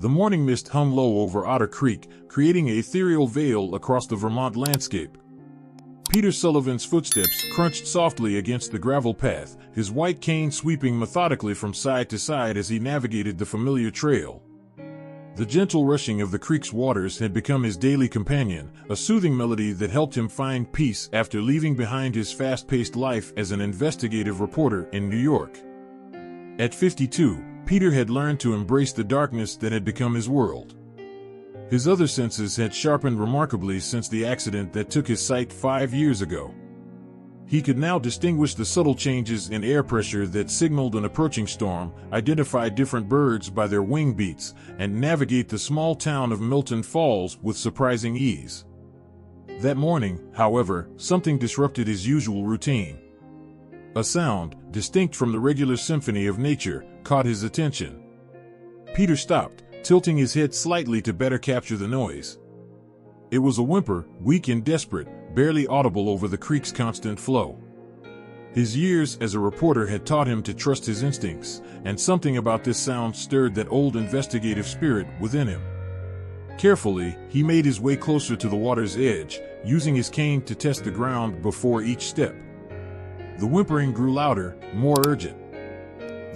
The morning mist hung low over Otter Creek, creating an ethereal veil across the Vermont landscape. Peter Sullivan's footsteps crunched softly against the gravel path, his white cane sweeping methodically from side to side as he navigated the familiar trail. The gentle rushing of the creek's waters had become his daily companion, a soothing melody that helped him find peace after leaving behind his fast-paced life as an investigative reporter in New York. At 52, Peter had learned to embrace the darkness that had become his world. His other senses had sharpened remarkably since the accident that took his sight 5 years ago. He could now distinguish the subtle changes in air pressure that signaled an approaching storm, identify different birds by their wing beats, and navigate the small town of Milton Falls with surprising ease. That morning, however, something disrupted his usual routine. A sound, distinct from the regular symphony of nature, caught his attention. Peter stopped, tilting his head slightly to better capture the noise. It was a whimper, weak and desperate, barely audible over the creek's constant flow. His years as a reporter had taught him to trust his instincts, and something about this sound stirred that old investigative spirit within him. Carefully, he made his way closer to the water's edge, using his cane to test the ground before each step. The whimpering grew louder, more urgent.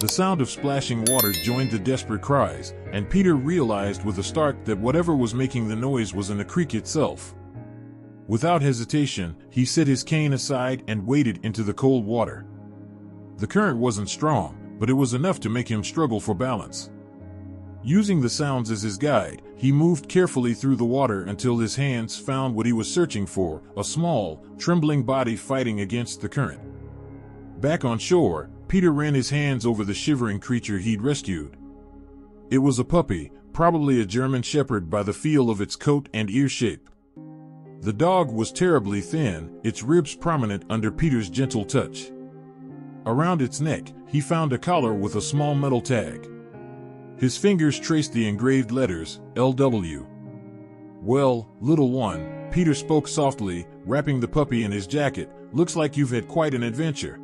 The sound of splashing water joined the desperate cries, and Peter realized with a start that whatever was making the noise wasn't the creek itself. Without hesitation, he set his cane aside and waded into the cold water. The current wasn't strong, but it was enough to make him struggle for balance. Using the sounds as his guide, he moved carefully through the water until his hands found what he was searching for, a small, trembling body fighting against the current. Back on shore, Peter ran his hands over the shivering creature he'd rescued. It was a puppy, probably a German shepherd by the feel of its coat and ear shape. The dog was terribly thin, its ribs prominent under Peter's gentle touch. Around its neck, he found a collar with a small metal tag. His fingers traced the engraved letters, LW. "Well, little one," Peter spoke softly, wrapping the puppy in his jacket, "looks like you've had quite an adventure.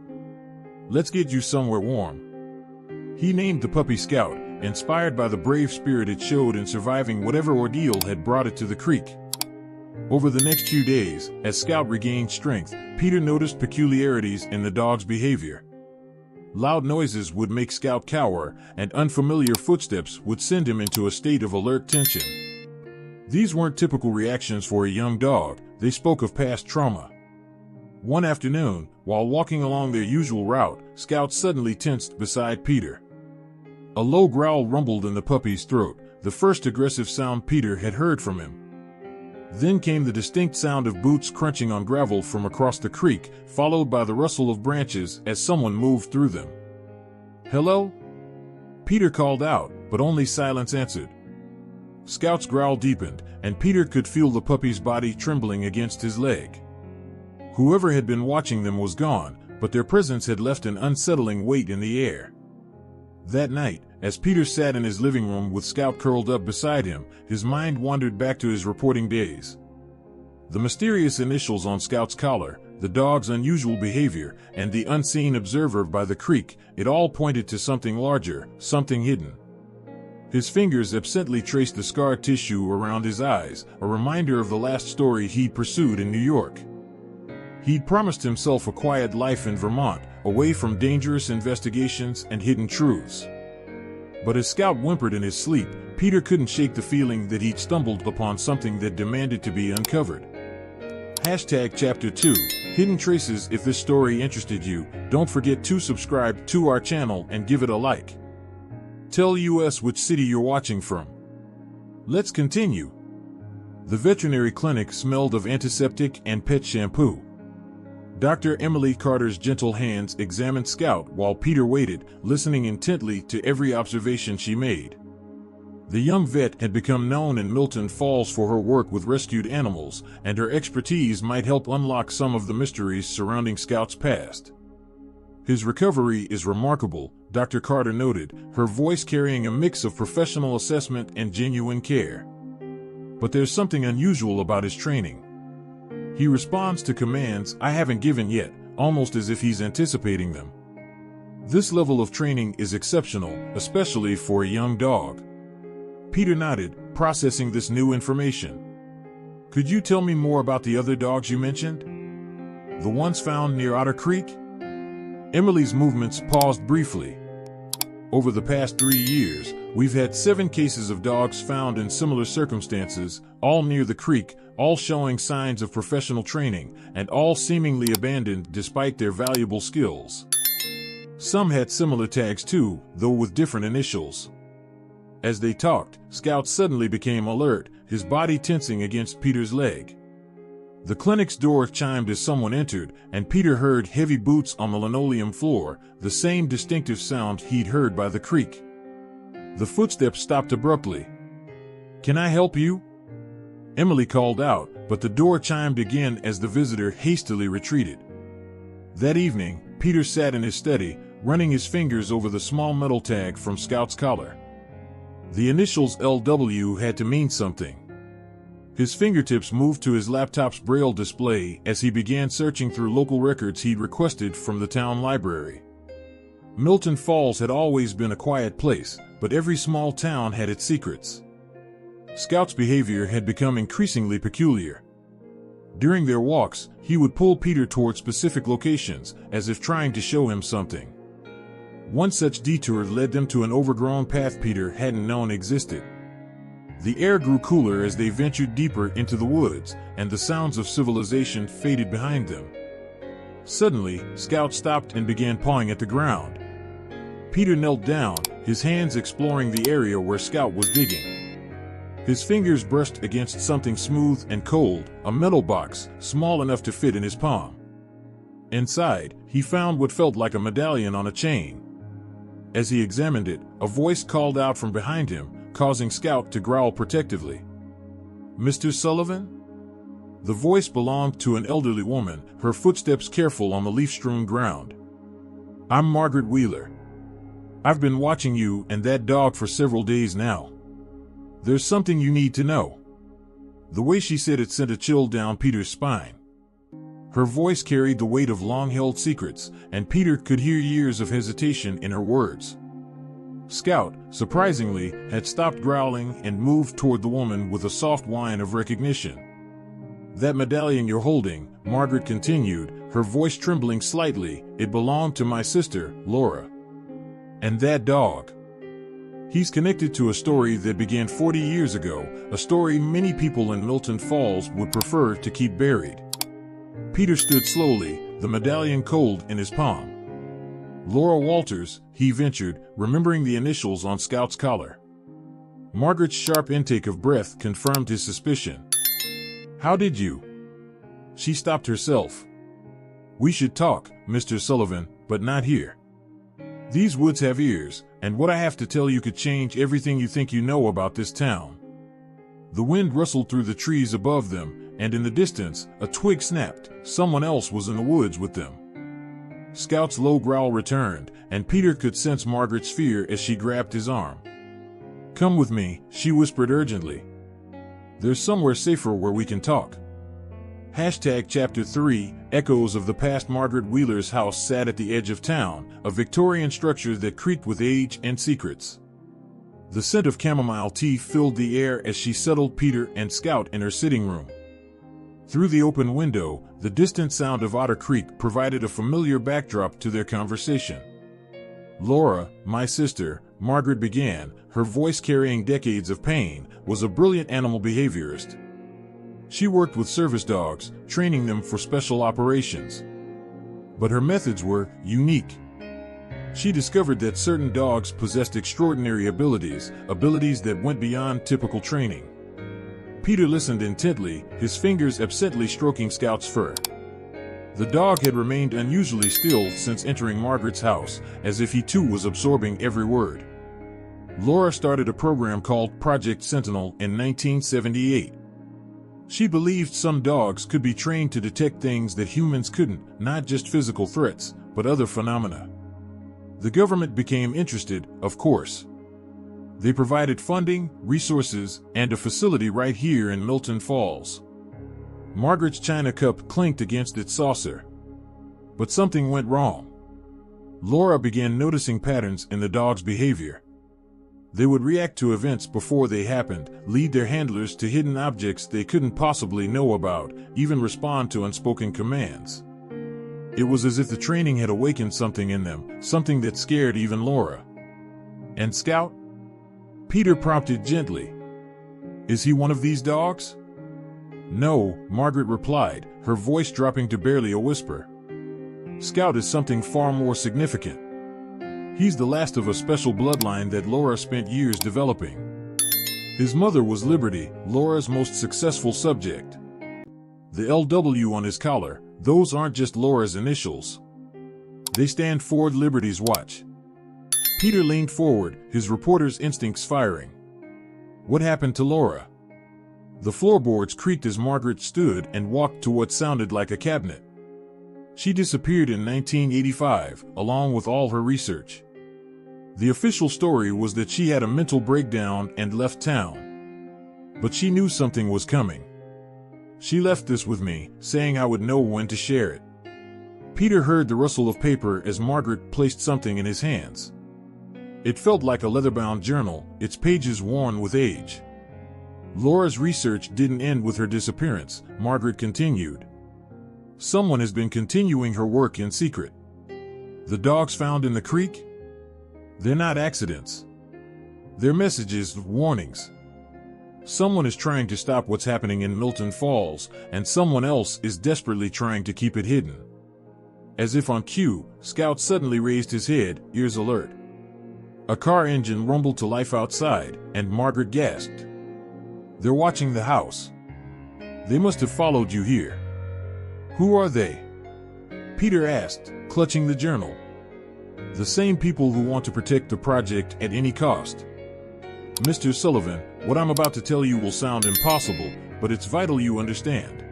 Let's get you somewhere warm." He named the puppy Scout, inspired by the brave spirit it showed in surviving whatever ordeal had brought it to the creek. Over the next few days, as Scout regained strength, Peter noticed peculiarities in the dog's behavior. Loud noises would make Scout cower, and unfamiliar footsteps would send him into a state of alert tension. These weren't typical reactions for a young dog, they spoke of past trauma. One afternoon, while walking along their usual route, Scout suddenly tensed beside Peter. A low growl rumbled in the puppy's throat, the first aggressive sound Peter had heard from him. Then came the distinct sound of boots crunching on gravel from across the creek, followed by the rustle of branches as someone moved through them. "Hello?" Peter called out, but only silence answered. Scout's growl deepened, and Peter could feel the puppy's body trembling against his leg. Whoever had been watching them was gone, but their presence had left an unsettling weight in the air. That night, as Peter sat in his living room with Scout curled up beside him, his mind wandered back to his reporting days. The mysterious initials on Scout's collar, the dog's unusual behavior, and the unseen observer by the creek, it all pointed to something larger, something hidden. His fingers absently traced the scar tissue around his eyes, a reminder of the last story he'd pursued in New York. He'd promised himself a quiet life in Vermont, away from dangerous investigations and hidden truths. But as Scout whimpered in his sleep, Peter couldn't shake the feeling that he'd stumbled upon something that demanded to be uncovered. Chapter 2, Hidden Traces. If this story interested you, don't forget to subscribe to our channel and give it a like. Tell us which city you're watching from. Let's continue. The veterinary clinic smelled of antiseptic and pet shampoo. Dr. Emily Carter's gentle hands examined Scout while Peter waited, listening intently to every observation she made. The young vet had become known in Milton Falls for her work with rescued animals, and her expertise might help unlock some of the mysteries surrounding Scout's past. "His recovery is remarkable," Dr. Carter noted, her voice carrying a mix of professional assessment and genuine care. "But there's something unusual about his training. He responds to commands I haven't given yet, almost as if he's anticipating them. This level of training is exceptional, especially for a young dog. Peter nodded, processing this new information. Could you tell me more about the other dogs you mentioned? The ones found near Otter Creek? Emily's movements paused briefly. Over the past 3 years, we've had 7 cases of dogs found in similar circumstances, all near the creek, all showing signs of professional training, and all seemingly abandoned despite their valuable skills. Some had similar tags too, though with different initials. As they talked, Scout suddenly became alert, his body tensing against Peter's leg. The clinic's door chimed as someone entered, and Peter heard heavy boots on the linoleum floor, the same distinctive sound he'd heard by the creek. The footsteps stopped abruptly. "Can I help you?" Emily called out, but the door chimed again as the visitor hastily retreated. That evening, Peter sat in his study, running his fingers over the small metal tag from Scout's collar. The initials LW had to mean something. His fingertips moved to his laptop's braille display as he began searching through local records he'd requested from the town library. Milton Falls had always been a quiet place, but every small town had its secrets. Scout's behavior had become increasingly peculiar. During their walks, he would pull Peter toward specific locations, as if trying to show him something. One such detour led them to an overgrown path Peter hadn't known existed. The air grew cooler as they ventured deeper into the woods, and the sounds of civilization faded behind them. Suddenly, Scout stopped and began pawing at the ground. Peter knelt down, his hands exploring the area where Scout was digging. His fingers brushed against something smooth and cold, a metal box, small enough to fit in his palm. Inside, he found what felt like a medallion on a chain. As he examined it, a voice called out from behind him, causing Scout to growl protectively. "Mr. Sullivan?" The voice belonged to an elderly woman, her footsteps careful on the leaf-strewn ground. "I'm Margaret Wheeler. I've been watching you and that dog for several days now. There's something you need to know." The way she said it sent a chill down Peter's spine. Her voice carried the weight of long-held secrets, and Peter could hear years of hesitation in her words. Scout, surprisingly, had stopped growling and moved toward the woman with a soft whine of recognition. "That medallion you're holding," Margaret continued, her voice trembling slightly, "it belonged to my sister, Laura. And that dog. He's connected to a story that began 40 years ago, a story many people in Milton Falls would prefer to keep buried." Peter stood slowly, the medallion cold in his palm. "Laura Walters," he ventured, remembering the initials on Scout's collar. Margaret's sharp intake of breath confirmed his suspicion. "How did you?" She stopped herself. "We should talk, Mr. Sullivan, but not here. These woods have ears, and what I have to tell you could change everything you think you know about this town." The wind rustled through the trees above them, and in the distance, a twig snapped. Someone else was in the woods with them. Scout's low growl returned, and Peter could sense Margaret's fear as she grabbed his arm. "Come with me," she whispered urgently. "There's somewhere safer where we can talk." Chapter 3, echoes of the past. Margaret Wheeler's house sat at the edge of town, a Victorian structure that creaked with age and secrets. The scent of chamomile tea filled the air as she settled Peter and Scout in her sitting room. Through the open window, the distant sound of Otter Creek provided a familiar backdrop to their conversation. "Laura, my sister," Margaret began, her voice carrying decades of pain, was a brilliant animal behaviorist. She worked with service dogs, training them for special operations. But her methods were unique. She discovered that certain dogs possessed extraordinary abilities that went beyond typical training. Peter listened intently, his fingers absently stroking Scout's fur. The dog had remained unusually still since entering Margaret's house, as if he too was absorbing every word. Laura started a program called Project Sentinel in 1978. She believed some dogs could be trained to detect things that humans couldn't, not just physical threats, but other phenomena. The government became interested, of course. They provided funding, resources, and a facility right here in Milton Falls. Margaret's china cup clinked against its saucer. But something went wrong. Laura began noticing patterns in the dog's behavior. They would react to events before they happened, lead their handlers to hidden objects they couldn't possibly know about, even respond to unspoken commands. It was as if the training had awakened something in them, something that scared even Laura. "And Scout?" Peter prompted gently. "Is he one of these dogs?" "No," Margaret replied, her voice dropping to barely a whisper. "Scout is something far more significant. He's the last of a special bloodline that Laura spent years developing. His mother was Liberty, Laura's most successful subject. The LW on his collar, those aren't just Laura's initials. They stand for Liberty's watch." Peter leaned forward, his reporter's instincts firing. "What happened to Laura?" The floorboards creaked as Margaret stood and walked to what sounded like a cabinet. "She disappeared in 1985, along with all her research. The official story was that she had a mental breakdown and left town. But she knew something was coming. She left this with me, saying I would know when to share it." Peter heard the rustle of paper as Margaret placed something in his hands. It felt like a leather-bound journal, its pages worn with age. "Laura's research didn't end with her disappearance," Margaret continued. "Someone has been continuing her work in secret. The dogs found in the creek? They're not accidents. They're messages, warnings. Someone is trying to stop what's happening in Milton Falls, and someone else is desperately trying to keep it hidden." As if on cue, Scout suddenly raised his head, ears alert. A car engine rumbled to life outside, and Margaret gasped. "They're watching the house. They must have followed you here." "Who are they?" Peter asked, clutching the journal. "The same people who want to protect the project at any cost. Mr. Sullivan, what I'm about to tell you will sound impossible, but it's vital you understand.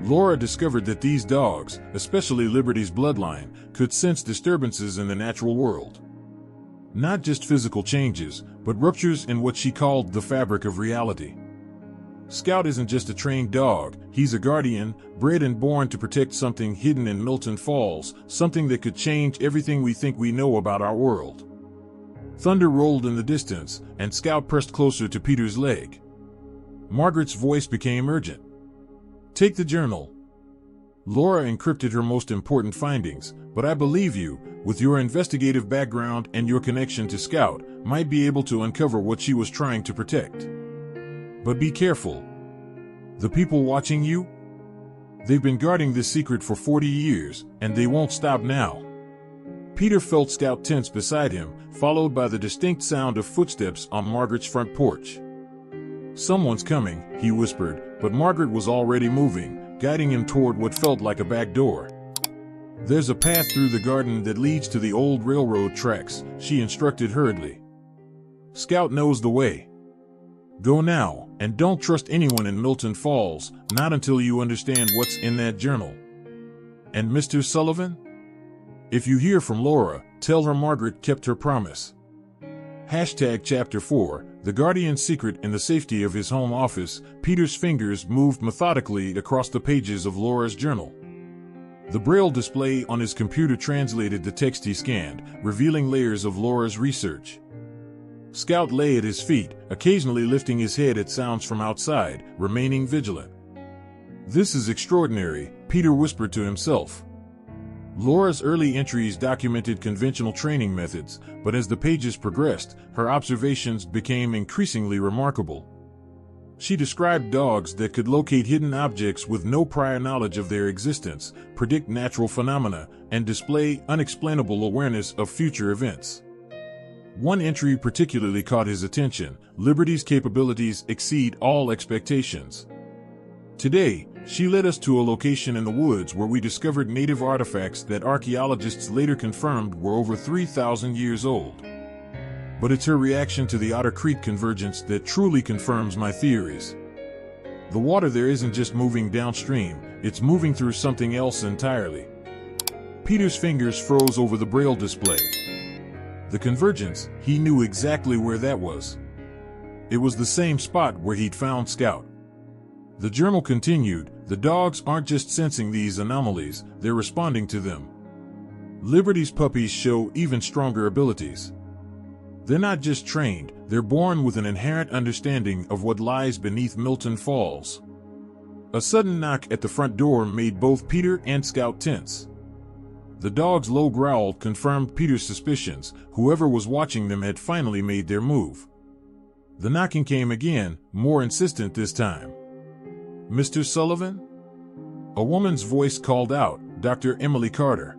Laura discovered that these dogs, especially Liberty's bloodline, could sense disturbances in the natural world. Not just physical changes, but ruptures in what she called the fabric of reality. Scout isn't just a trained dog, he's a guardian, bred and born to protect something hidden in Milton Falls, something that could change everything we think we know about our world." Thunder rolled in the distance, and Scout pressed closer to Peter's leg. Margaret's voice became urgent. "Take the journal. Laura encrypted her most important findings, but I believe you, with your investigative background and your connection to Scout, might be able to uncover what she was trying to protect. But be careful. The people watching you? They've been guarding this secret for 40 years, and they won't stop now." Peter felt Scout tense beside him, followed by the distinct sound of footsteps on Margaret's front porch. "Someone's coming," he whispered, but Margaret was already moving, guiding him toward what felt like a back door. "There's a path through the garden that leads to the old railroad tracks," she instructed hurriedly. "Scout knows the way. Go now, and don't trust anyone in Milton Falls, not until you understand what's in that journal. And Mr. Sullivan? If you hear from Laura, tell her Margaret kept her promise." Chapter 4, The Guardian's Secret. In the safety of his home office, Peter's fingers moved methodically across the pages of Laura's journal. The braille display on his computer translated the text he scanned, revealing layers of Laura's research. Scout lay at his feet, occasionally lifting his head at sounds from outside, remaining vigilant. "This is extraordinary," Peter whispered to himself. Laura's early entries documented conventional training methods, but as the pages progressed, her observations became increasingly remarkable. She described dogs that could locate hidden objects with no prior knowledge of their existence, predict natural phenomena, and display unexplainable awareness of future events. One entry particularly caught his attention: Liberty's capabilities exceed all expectations. Today, she led us to a location in the woods where we discovered native artifacts that archaeologists later confirmed were over 3,000 years old. But it's her reaction to the Otter Creek convergence that truly confirms my theories. The water there isn't just moving downstream, it's moving through something else entirely." Peter's fingers froze over the braille display. The convergence, he knew exactly where that was. It was the same spot where he'd found Scout. The journal continued, "The dogs aren't just sensing these anomalies, they're responding to them. Liberty's puppies show even stronger abilities. They're not just trained, they're born with an inherent understanding of what lies beneath Milton Falls. A sudden knock at the front door made both Peter and Scout tense. The dog's low growl confirmed Peter's suspicions. Whoever was watching them had finally made their move. The knocking came again, more insistent this time. "Mr. Sullivan?" A woman's voice called out, "Dr. Emily Carter.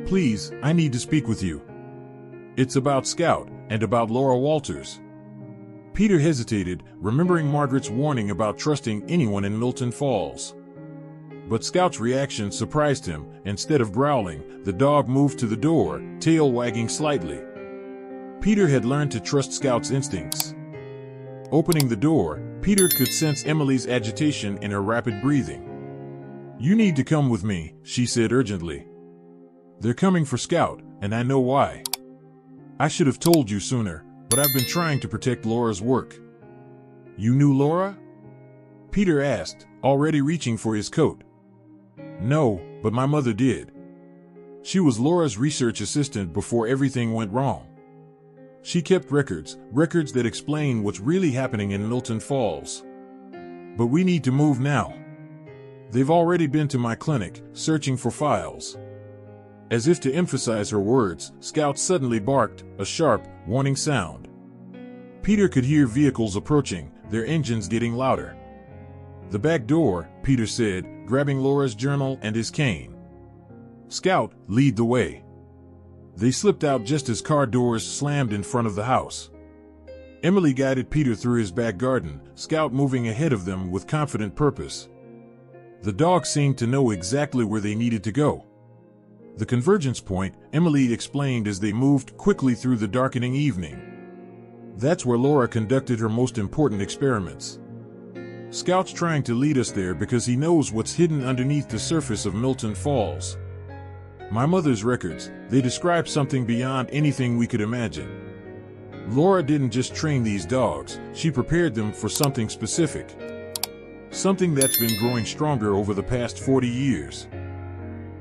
Please, I need to speak with you. It's about Scout, and about Laura Walters." Peter hesitated, remembering Margaret's warning about trusting anyone in Milton Falls. But Scout's reaction surprised him. Instead of growling, the dog moved to the door, tail wagging slightly. Peter had learned to trust Scout's instincts. Opening the door, Peter could sense Emily's agitation in her rapid breathing. "You need to come with me," she said urgently. "They're coming for Scout, and I know why. I should have told you sooner, but I've been trying to protect Laura's work." "You knew Laura?" Peter asked, already reaching for his coat. "No, but my mother did. She was Laura's research assistant before everything went wrong. She kept records that explain what's really happening in Milton Falls. But we need to move now. They've already been to my clinic, searching for files." As if to emphasize her words, Scout suddenly barked, a sharp, warning sound. Peter could hear vehicles approaching, their engines getting louder. "The back door," Peter said, grabbing Laura's journal and his cane. "Scout, lead the way." They slipped out just as car doors slammed in front of the house. Emily guided Peter through his back garden, Scout moving ahead of them with confident purpose. The dog seemed to know exactly where they needed to go. "The convergence point," Emily explained as they moved quickly through the darkening evening. "That's where Laura conducted her most important experiments. Scout's trying to lead us there because he knows what's hidden underneath the surface of Milton Falls. My mother's records, they describe something beyond anything we could imagine. Laura didn't just train these dogs, she prepared them for something specific. Something that's been growing stronger over the past 40 years.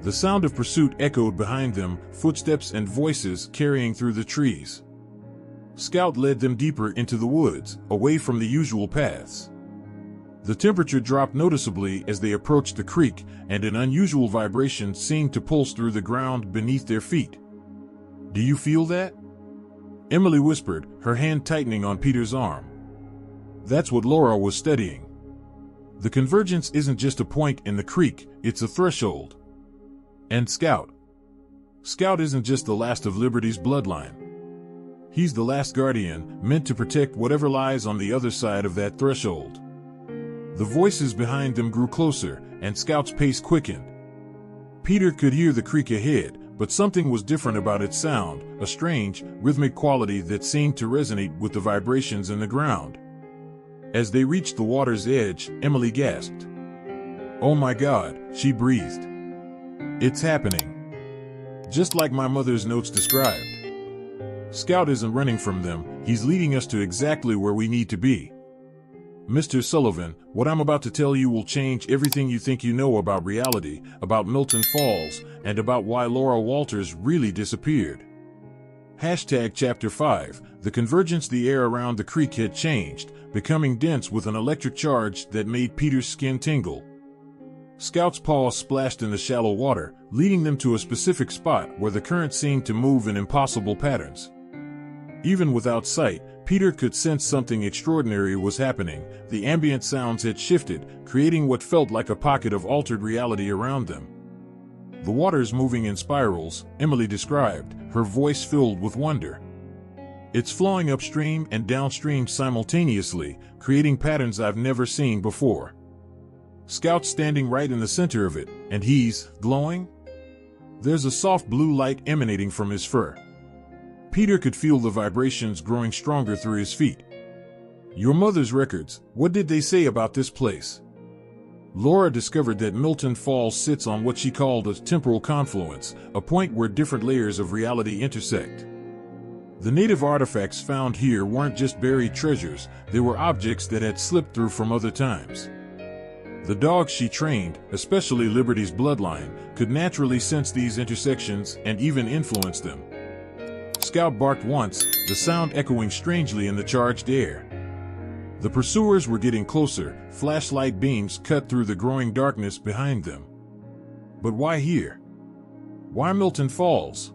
The sound of pursuit echoed behind them, footsteps and voices carrying through the trees. Scout led them deeper into the woods, away from the usual paths. The temperature dropped noticeably as they approached the creek, and an unusual vibration seemed to pulse through the ground beneath their feet. "Do you feel that?" Emily whispered, her hand tightening on Peter's arm. That's what Laura was studying. The convergence isn't just a point in the creek, it's a threshold. And Scout. Scout isn't just the last of Liberty's bloodline. He's the last guardian, meant to protect whatever lies on the other side of that threshold. The voices behind them grew closer, and Scout's pace quickened. Peter could hear the creek ahead, but something was different about its sound, a strange, rhythmic quality that seemed to resonate with the vibrations in the ground. As they reached the water's edge, Emily gasped. "Oh my God," she breathed. "It's happening. Just like my mother's notes described. Scout isn't running from them, he's leading us to exactly where we need to be. Mr. Sullivan, what I'm about to tell you will change everything you think you know about reality, about Milton Falls, and about why Laura Walters really disappeared." Chapter 5, The Convergence. The air around the creek had changed, becoming dense with an electric charge that made Peter's skin tingle. Scout's paws splashed in the shallow water, leading them to a specific spot where the current seemed to move in impossible patterns. Even without sight, Peter could sense something extraordinary was happening. The ambient sounds had shifted, creating what felt like a pocket of altered reality around them. "The water's moving in spirals," Emily described, her voice filled with wonder. "It's flowing upstream and downstream simultaneously, creating patterns I've never seen before. Scout's standing right in the center of it, and he's glowing. There's a soft blue light emanating from his fur." Peter could feel the vibrations growing stronger through his feet. "Your mother's records, what did they say about this place?" Laura discovered that Milton Falls sits on what she called a temporal confluence, a point where different layers of reality intersect. The native artifacts found here weren't just buried treasures, they were objects that had slipped through from other times. The dogs she trained, especially Liberty's bloodline, could naturally sense these intersections and even influence them. Scout barked once, the sound echoing strangely in the charged air. The pursuers were getting closer, flashlight beams cut through the growing darkness behind them. But why here? Why Milton Falls?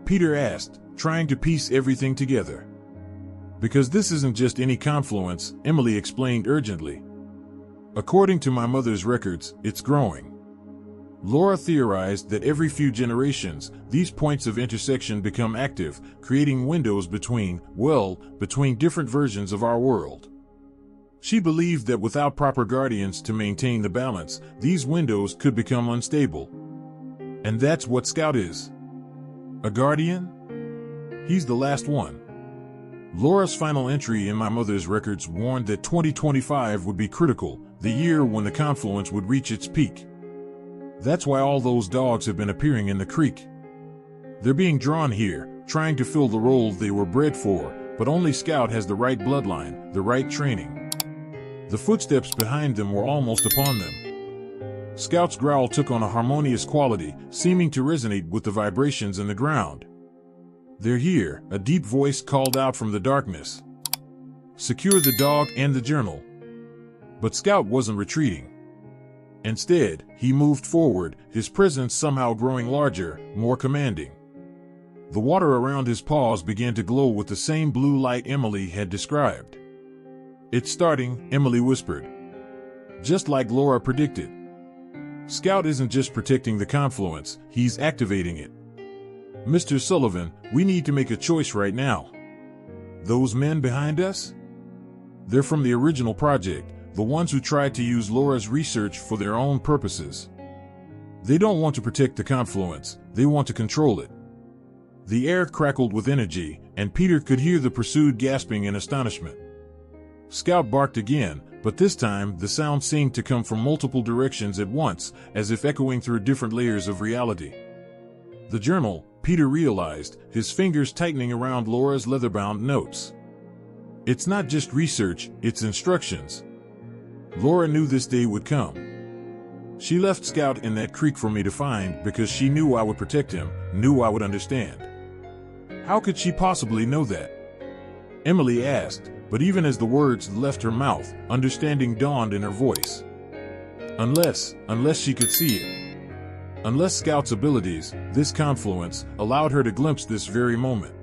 Peter asked, trying to piece everything together. Because this isn't just any confluence, Emily explained urgently. According to my mother's records, it's growing. Laura theorized that every few generations, these points of intersection become active, creating windows between different versions of our world. She believed that without proper guardians to maintain the balance, these windows could become unstable. And that's what Scout is. A guardian? He's the last one. Laura's final entry in my mother's records warned that 2025 would be critical, the year when the confluence would reach its peak. That's why all those dogs have been appearing in the creek. They're being drawn here, trying to fill the role they were bred for, but only Scout has the right bloodline, the right training. The footsteps behind them were almost upon them. Scout's growl took on a harmonious quality, seeming to resonate with the vibrations in the ground. They're here, a deep voice called out from the darkness. Secure the dog and the journal. But Scout wasn't retreating. Instead, he moved forward, his presence somehow growing larger, more commanding. The water around his paws began to glow with the same blue light Emily had described. It's starting, Emily whispered. Just like Laura predicted. Scout isn't just protecting the confluence, he's activating it. Mr. Sullivan, we need to make a choice right now. Those men behind us? They're from the original project, the ones who tried to use Laura's research for their own purposes. They don't want to protect the confluence, they want to control it. The air crackled with energy, and Peter could hear the pursued gasping in astonishment. Scout barked again, but this time the sound seemed to come from multiple directions at once, as if echoing through different layers of reality. The journal, Peter realized, his fingers tightening around Laura's leather-bound notes. It's not just research, it's instructions. Laura knew this day would come. She left Scout in that creek for me to find because she knew I would protect him, knew I would understand. How could she possibly know that? Emily asked, but even as the words left her mouth, understanding dawned in her voice. Unless she could see it. Unless Scout's abilities, this confluence, allowed her to glimpse this very moment.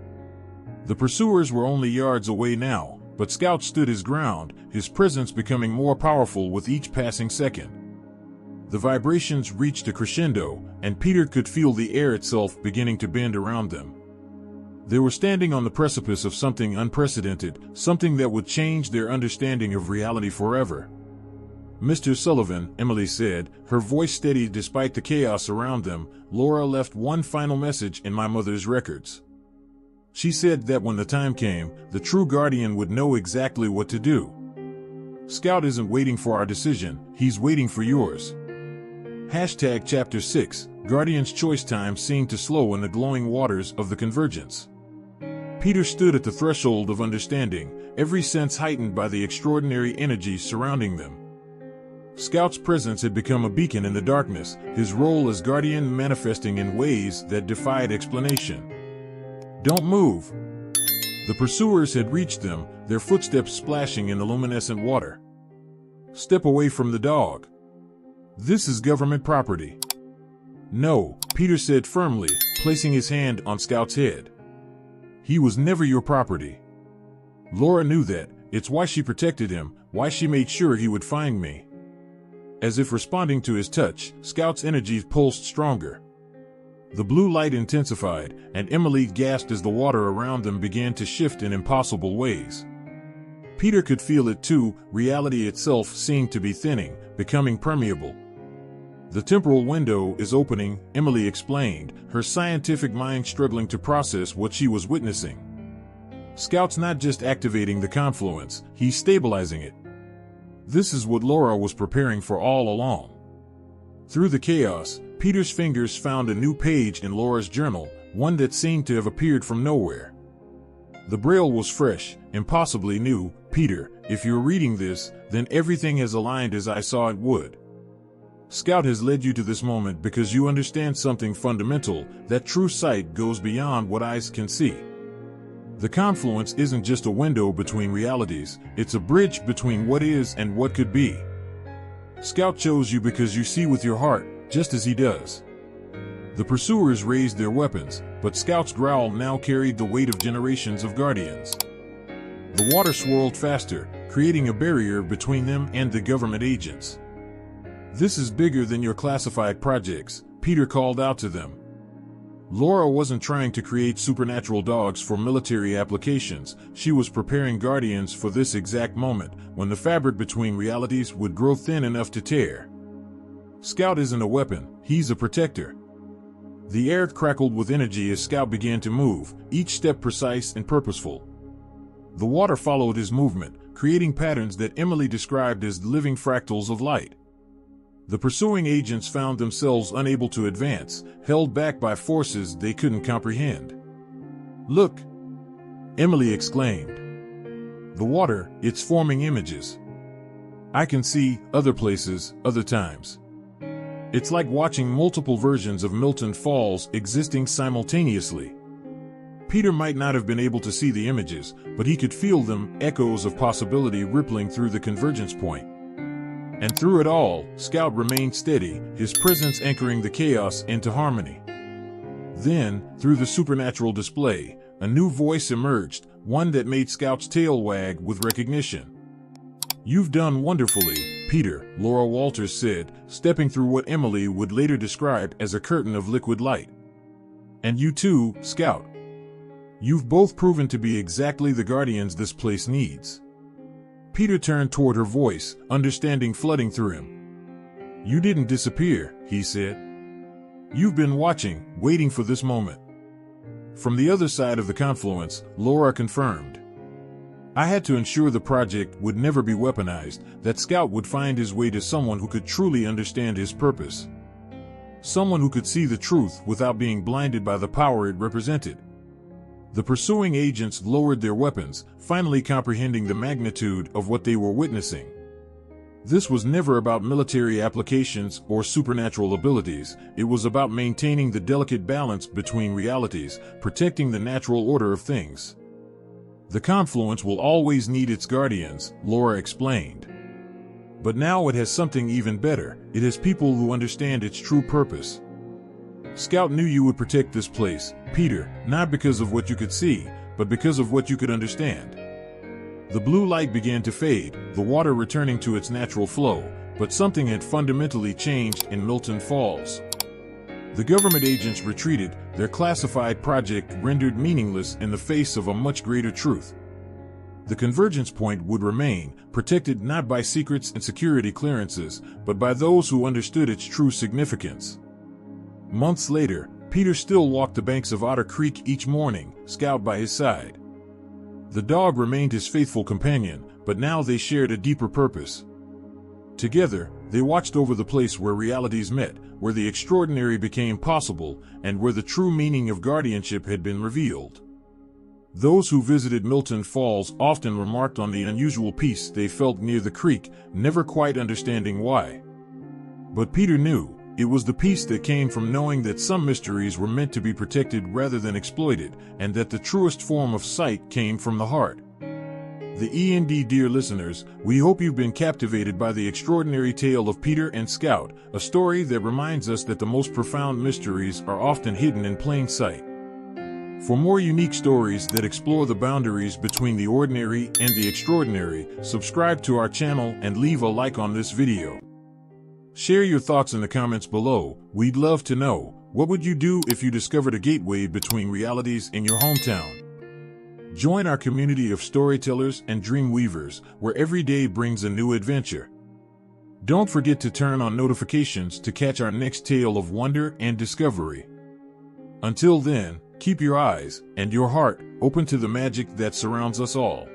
The pursuers were only yards away now, but Scout stood his ground, his presence becoming more powerful with each passing second. The vibrations reached a crescendo, and Peter could feel the air itself beginning to bend around them. They were standing on the precipice of something unprecedented, something that would change their understanding of reality forever. Mr. Sullivan, Emily said, her voice steady despite the chaos around them, Laura left one final message in my mother's records. She said that when the time came, the true guardian would know exactly what to do. Scout isn't waiting for our decision, he's waiting for yours. Hashtag Chapter 6, Guardian's choice time seemed to slow in the glowing waters of the convergence. Peter stood at the threshold of understanding, every sense heightened by the extraordinary energy surrounding them. Scout's presence had become a beacon in the darkness, his role as guardian manifesting in ways that defied explanation. Don't move. The pursuers had reached them, their footsteps splashing in the luminescent water. Step away from the dog. This is government property. No, Peter said firmly, placing his hand on Scout's head. He was never your property. Laura knew that, it's why she protected him, why she made sure he would find me. As if responding to his touch, Scout's energy pulsed stronger. The blue light intensified, and Emily gasped as the water around them began to shift in impossible ways. Peter could feel it too, reality itself seemed to be thinning, becoming permeable. The temporal window is opening, Emily explained, her scientific mind struggling to process what she was witnessing. Scout's not just activating the confluence, he's stabilizing it. This is what Laura was preparing for all along. Through the chaos, Peter's fingers found a new page in Laura's journal, one that seemed to have appeared from nowhere. The braille was fresh, impossibly new. Peter, if you're reading this, then everything has aligned as I saw it would. Scout has led you to this moment because you understand something fundamental, that true sight goes beyond what eyes can see. The confluence isn't just a window between realities, it's a bridge between what is and what could be. Scout chose you because you see with your heart, just as he does. The pursuers raised their weapons, but Scout's growl now carried the weight of generations of guardians. The water swirled faster, creating a barrier between them and the government agents. "This is bigger than your classified projects," Peter called out to them. Laura wasn't trying to create supernatural dogs for military applications. She was preparing guardians for this exact moment, when the fabric between realities would grow thin enough to tear. Scout isn't a weapon, he's a protector. The air crackled with energy as Scout began to move, each step precise and purposeful. The water followed his movement, creating patterns that Emily described as living fractals of light. The pursuing agents found themselves unable to advance, held back by forces they couldn't comprehend. "Look!" Emily exclaimed. "The water, it's forming images. I can see other places, other times. It's like watching multiple versions of Milton Falls existing simultaneously." Peter might not have been able to see the images, but he could feel them, echoes of possibility rippling through the convergence point. And through it all, Scout remained steady, his presence anchoring the chaos into harmony. Then, through the supernatural display, a new voice emerged, one that made Scout's tail wag with recognition. "You've done wonderfully, Peter," Laura Walters said, stepping through what Emily would later describe as a curtain of liquid light. "And you too, Scout. You've both proven to be exactly the guardians this place needs." Peter turned toward her voice, understanding flooding through him. "You didn't disappear," he said. "You've been watching, waiting for this moment." From the other side of the confluence, Laura confirmed. "I had to ensure the project would never be weaponized, that Scout would find his way to someone who could truly understand his purpose. Someone who could see the truth without being blinded by the power it represented." The pursuing agents lowered their weapons, finally comprehending the magnitude of what they were witnessing. This was never about military applications or supernatural abilities. It was about maintaining the delicate balance between realities, protecting the natural order of things. "The confluence will always need its guardians," Laura explained. "But now it has something even better. It has people who understand its true purpose. Scout knew you would protect this place, Peter, not because of what you could see, but because of what you could understand." The blue light began to fade, the water returning to its natural flow, but something had fundamentally changed in Milton Falls. The government agents retreated, their classified project rendered meaningless in the face of a much greater truth. The convergence point would remain, protected not by secrets and security clearances, but by those who understood its true significance. Months later, Peter still walked the banks of Otter Creek each morning, Scout by his side. The dog remained his faithful companion, but now they shared a deeper purpose. Together, they watched over the place where realities met, where the extraordinary became possible, and where the true meaning of guardianship had been revealed. Those who visited Milton Falls often remarked on the unusual peace they felt near the creek, never quite understanding why. But Peter knew. It was the peace that came from knowing that some mysteries were meant to be protected rather than exploited, and that the truest form of sight came from the heart. Dear listeners, we hope you've been captivated by the extraordinary tale of Peter and Scout, a story that reminds us that the most profound mysteries are often hidden in plain sight. For more unique stories that explore the boundaries between the ordinary and the extraordinary, subscribe to our channel and leave a like on this video. Share your thoughts in the comments below. We'd love to know, what would you do if you discovered a gateway between realities in your hometown? Join our community of storytellers and dream weavers, where every day brings a new adventure. Don't forget to turn on notifications to catch our next tale of wonder and discovery. Until then, keep your eyes and your heart open to the magic that surrounds us all.